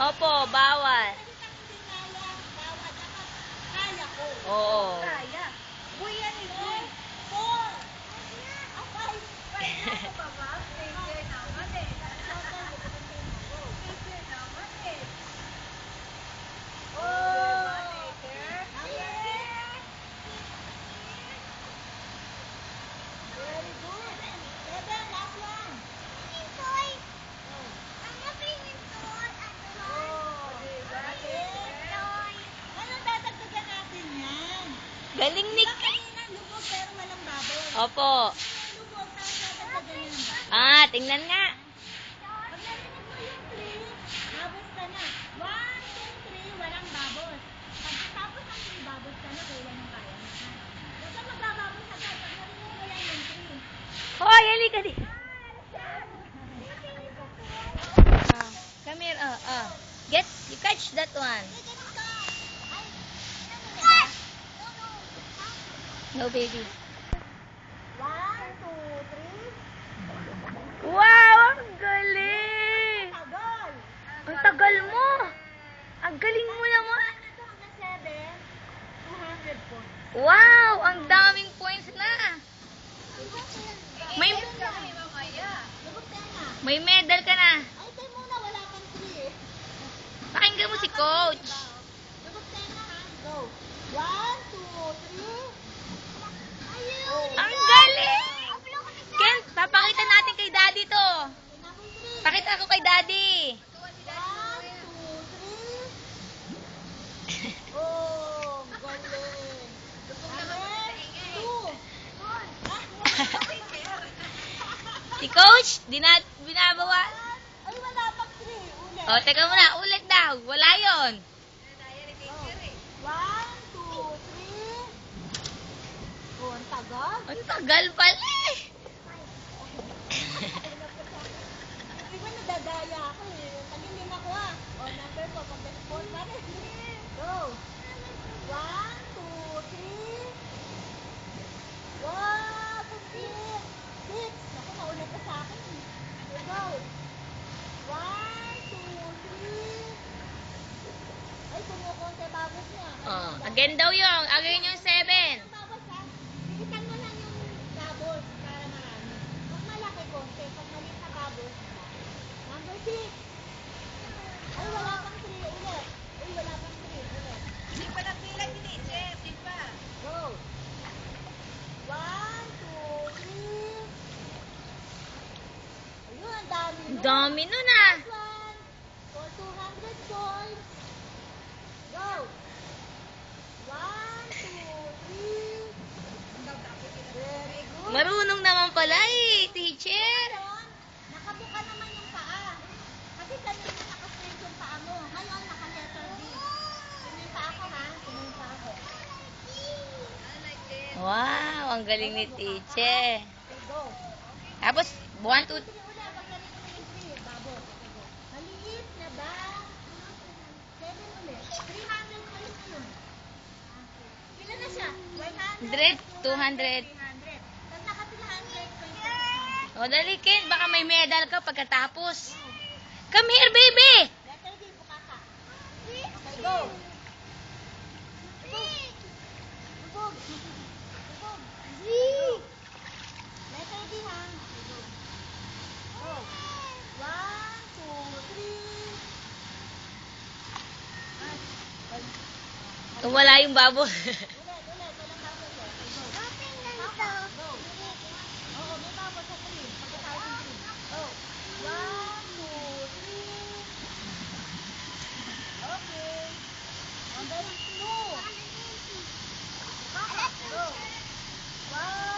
Opo, bawal. Kaya ko. Oo. Kaya. Boy, yan eh. Boy. 4. Five. Five na ako ba, ma'am? Major naman eh. Major naman eh. Oh, major. Very good. 7, last one. Oh, diba? Anong dadagdagan natin yan? Galing ni... Diba kanina lubog pero walang baboy? Opo. Lubog tapos dadagdagan yan ng baboy. Ah, tingnan nga. Pag narinig mo yung 3, babos ka na. 1, 2, 3, walang babos. Pagkatapos ng 3, babos ka na, kulang yung kaya mo. Huwag ka magbababos agad. Pag narinig mo yan yung 3. Hoy, halika dito. Come here, you catch that one. No, baby. 1, 2, 3. Wow, ang galing! Tagal. Ang tagal mo! Ang galing mo naman! Ito hanggang 7, 200 points. Wow, ang daming points na! May Lubog ka na. may medal ka na. Ay, tayo muna, wala pang 3 eh. Pakinggan mo si coach. Lubog ka na ha. Go. 1, 2, 3. Ayun. Ang galing! Ken, papakita natin kay daddy to. Number 3. Pakita ako kay daddy. 1, 2, 3. Oh, galing. Si coach, binabawa. Ay, wala pang 3. Ulit. O, teka muna, ulit daw. Wala yon. 1, 2, 3. Oh, ang tagal. Ang tagal pala eh. Di ba nadadaya ako eh. Tagilin ako ah. O, number 4. Pag-respond pa rin. Go. 1, 2, 3. Wow, complete. 6. Naku, nauna pa sa akin eh. Go. 1, 2, 3. Ay, kumukonti babos niya. Again daw yung. Again yung 7. Ang babos ha. Bilisan mo lang yung babos para marami. Pag malaki konti, pag maliit na babos, number 6. Ay, wala pang 3 ulit. Ay, wala pang 3 ulit. Hindi pa napila si teacher, di pa. Go. 1, 2, 3. Ayun, ang dami Ang nun. dami nun ah. Last one. For 200 points. Go. 1, 2, 3. Very good. Marunong naman pala eh, teacher. Ngayon, nakabuka naman yung paa. Kasi kanina naka-straight yung paa mo. Ngayon, naka-letter B. Tingin pa ako ha. Tingin pa ako. Wow, ang galing ni teacher. Okay, go. Tapos, 1, 2, 3 ulit. Pag narinig mo yung 3, babo. Okay, go. Maliit na ba? 7 ulit. 300 points na yun. Ilan na siya? 100? 200. 300. Tapos naka-300 points na. O, dali Ken, baka may medal ka pagkatapos. Come here, baby! Letter D, buka ka. Okay, go. Lubog. Lubog. Z. Letter D, ha? Go. Go. 1, 2, 3. Wala yung babo. Ulit. Walang babos eh. Okay, go. Go. Oo, may babos sa 3. Pagkatapos ng 3. Go. 1, 2, 3. Okay. Number 2. Go. 1,